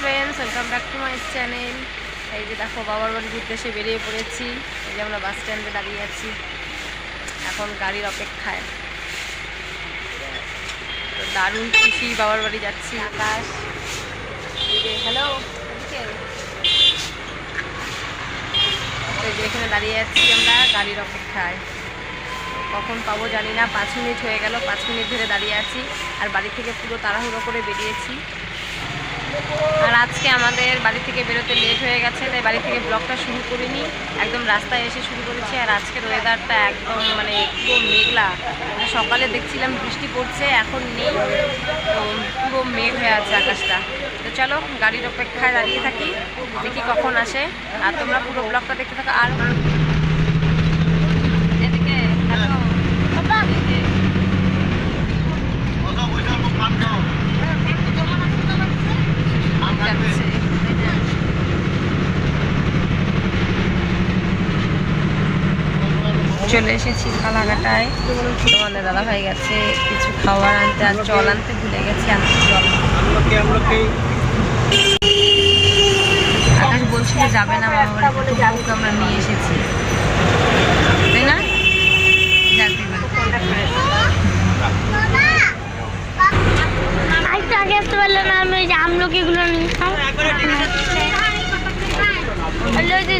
Friends welcome back to my channel. এই যে দেখো বাবার বাড়ির উদ্দেশ্যে বেরিয়ে পড়েছি। এই যে আমরা বাস স্ট্যান্ডে দাঁড়িয়ে আছি, এখন গাড়ির অপেক্ষায়। তো দারুণ খুশি, বাবার বাড়ি যাচ্ছি। আকাশ হ্যালো, এই যে এখানে দাঁড়িয়ে যাচ্ছি আমরা গাড়ির অপেক্ষায়। কখন পাবো জানি না, 5 মিনিট হয়ে গেল, 5 মিনিট ধরে দাঁড়িয়ে আছি। আর বাড়ি থেকে পুরো তাড়াহুড়ো করে বেরিয়েছি। আর আজকে আমাদের বাড়ি থেকে বেরোতে লেট হয়ে গেছে, তাই বাড়ি থেকে ব্লগটা শুরু করিনি, একদম রাস্তায় এসে শুরু করেছি। আর আজকের ওয়েদারটা একদম মানে পুরো মেঘলা। সকালে দেখছিলাম বৃষ্টি পড়ছে, এখন নেই, তো পুরো মেঘ হয়ে আছে আকাশটা। তো চলো গাড়ির অপেক্ষায় দাঁড়িয়ে থাকি, দেখি কখন আসে। আর তোমরা পুরো ব্লগটা দেখতে থাকো। আর এদিকে হ্যালো চলে এসেছি ফালাকাটায়। তোমাদের দাদা ভাই গেছে কিছু খাবার আনতে, আর জল আনতে ভুলে গেছি, আনতে জল। আকাশ বলছিল যাবে না মামা বাড়িতে, আমরা নিয়ে এসেছি, তাই না? আগে আসতে পারলো না, আমি ওই যে আমলকিগুলো নিতাম। ভালো হয়েছে।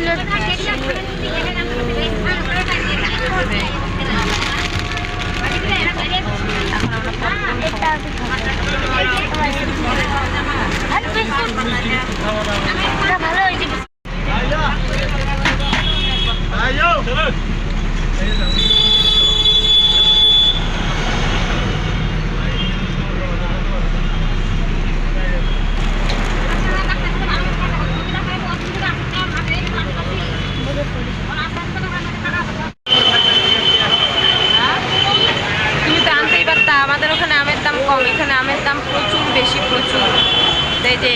আমাদের ওখানে আমের দাম কম, এখানে আমের দাম প্রচুর বেশি, প্রচুর। এই যে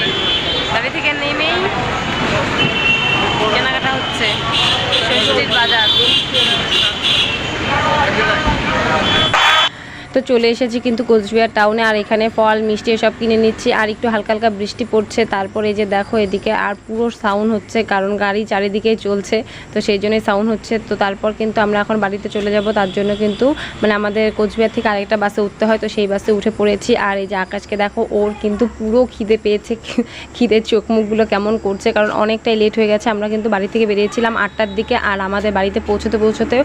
গাড়ি থেকে নেমেই কেনাকাটা হচ্ছে, ষষ্ঠীর বাজার। তো চলে এসেছি কিন্তু কোচবিহার টাউনে, আর এখানে ফল মিষ্টি এসব কিনে নিচ্ছি। আর একটু হালকা হালকা বৃষ্টি পড়ছে। তারপরে যে দেখো এদিকে আর পুরো সাউন্ড হচ্ছে, কারণ গাড়ি চারিদিকেই চলছে, তো সেই জন্যই সাউন্ড হচ্ছে। তো তারপর কিন্তু আমরা এখন বাড়িতে চলে যাব, তার জন্য কিন্তু মানে আমাদের কোচবিহার থেকে আরেকটা বাসে উঠতে হয়, তো সেই বাসে উঠে পড়েছি। আর এই যে আকাশকে দেখো, ওর কিন্তু পুরো খিদে পেয়েছে, খিদের চোখ মুখগুলো কেমন করছে, কারণ অনেকটাই লেট হয়ে গেছে। আমরা কিন্তু বাড়ি থেকে বেরিয়েছিলাম 8টার দিকে, আর আমাদের বাড়িতে পৌঁছতে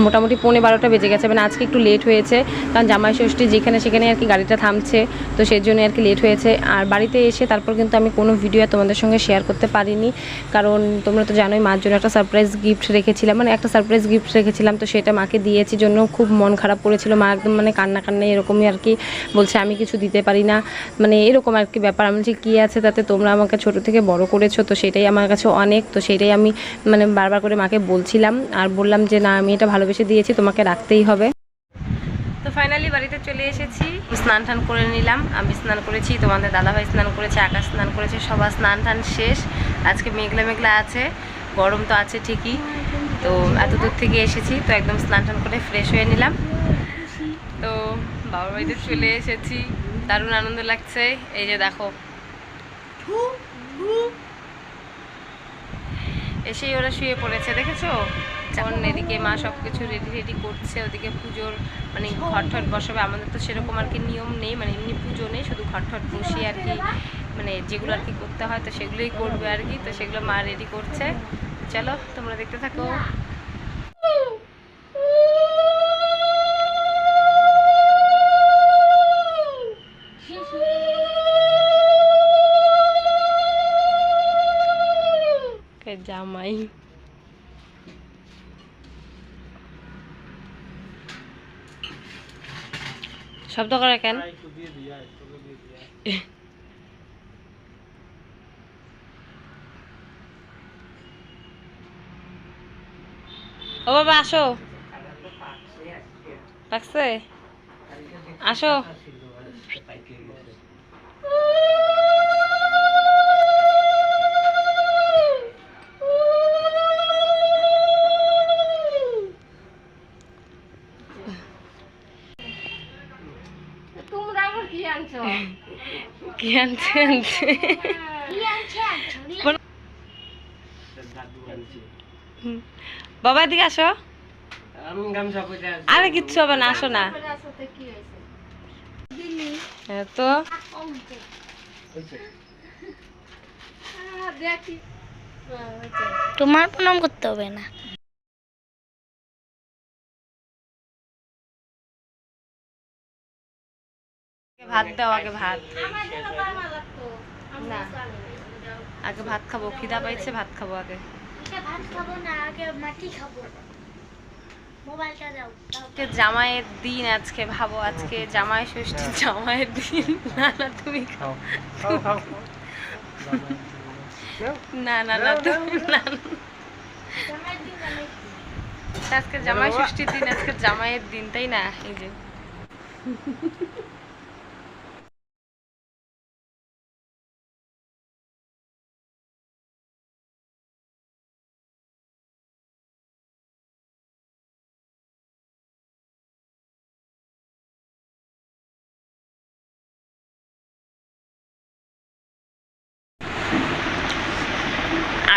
মোটামুটি 11:15 বেজে গেছে। মানে আজকে একটু লেট হয়েছে, কারণ জামাই ষষ্ঠী যেখানে সেখানে আর কি গাড়িটা থামছে, তো সেই জন্য আর কি লেট হয়েছে। আর বাড়িতে এসে তারপর কিন্তু আমি কোনো ভিডিও তোমাদের সঙ্গে শেয়ার করতে পারিনি, কারণ তোমরা তো জানোই মার জন্য একটা সারপ্রাইজ গিফট রেখেছিলাম, মানে একটা সারপ্রাইজ গিফট রেখেছিলাম, তো সেটা মাকে দিয়েছি, জন্য খুব মন খারাপ করেছিল। মা একদম মানে কান্না এরকমই আর কি বলছে, আমি কিছু দিতে পারি না, মানে এরকম আর কি ব্যাপার। আমি বলছি কী আছে তাতে, তোমরা আমাকে ছোটো থেকে বড় করেছো, তো সেটাই আমার কাছে অনেক। তো সেটাই আমি মানে বারবার করে মাকে বলছিলাম, আর বললাম যে না, আমি এটা ভালোবেসে দিয়েছি, তোমাকে রাখতেই হবে। তো ফাইনালি বাড়িতে চলে এসেছি, স্নান টান করে নিলাম। আমি স্নান করেছি, তোমাদের দাদাভাই স্নান করেছে, আকাশ স্নান করেছে, সবার স্নান টান শেষ। আজকে মেঘলা মেঘলা আছে, গরম তো আছে ঠিকই। তো এত দূর থেকে এসেছি, তো একদম স্নান টান করে ফ্রেশ হয়ে নিলাম। তো বাবার বাড়িতে চলে এসেছি, দারুণ আনন্দ লাগছে। এই যে দেখো এসেই ওরা শুয়ে পড়েছে, দেখেছো? যেমন এদিকে মা সব কিছু রেডি করছে, ওদিকে পুজোর মানে ঘট বসাবে। আমাদের তো সেরকম আর কি নিয়ম নেই, মানে এমনি পুজো নেই, শুধু ঘট বসিয়ে আর কি মানে যেগুলো আর কি করতে হয়, তো সেগুলোই করবে আর কি। তো সেগুলো মা রেডি করছে, চলো তোমরা দেখতে থাকো। জামাই শব্দ করে কেন? ও বাবা আসো, পাকছে, আসো। তোমরা আবার কি আনছো? কি আনছে? আনছি। বাবা এদিকে আসো। আমি গামছা পরে আছি। আরে কিচ্ছু হবে না, আসো না। হ্যাঁ তো তোমার প্রণাম করতে হবে না। ভাত দাও, আগে ভাত। না, আগে ভাত খাবো, খিদা পাইছে, ভাত খাবো আগে। ভাত খাবো না, আগে মাটি খাবো। মোবাইলটা দাও। আজকে জামাইয়ের দিন, আজকে ভাবো আজকে জামাই ষষ্ঠী, জামাইয়ের দিন। না না তুমি খাও। খাও খাও। না না না তুমি না না। আজকে জামাই ষষ্ঠীর দিন, আজকে জামাইয়ের দিন, তাই না? এই যে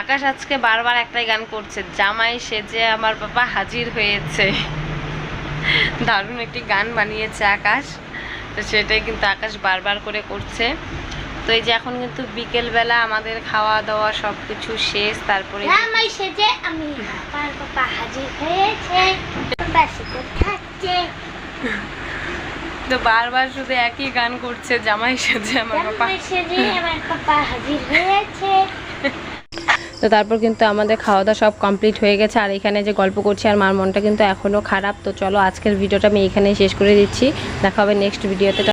আকাশ আজকে বারবার একটাই গান করছে, জামাই সেজে আমার বাবা হাজির হয়েছে। দারুণ একটি গান বানিয়েছে আকাশ, তো সেটাই কিন্তু আকাশ বারবার করে করছে। তো এই যে এখন কিন্তু বিকেলবেলা আমাদের খাওয়া দাওয়া সব কিছু শেষ, তারপরে জামাই সেজে আমি আমার পাপা হাজির হয়েছে। বাসি খাচ্ছে। তো বারবার শুধু একই গান করছে, জামাই সেজে আমার বাবা। জামাই সেজে আমার পাপা হাজির হয়েছে। তো তারপর কিন্তু আমাদের খাওয়া দাওয়া সব কমপ্লিট হয়ে গেছে, আর এখানে যে গল্প করছি আর মার মনটা কিন্তু এখনও খারাপ। তো চলো আজকের ভিডিওটা আমি এখানেই শেষ করে দিচ্ছি, দেখা হবে নেক্সট ভিডিওতে।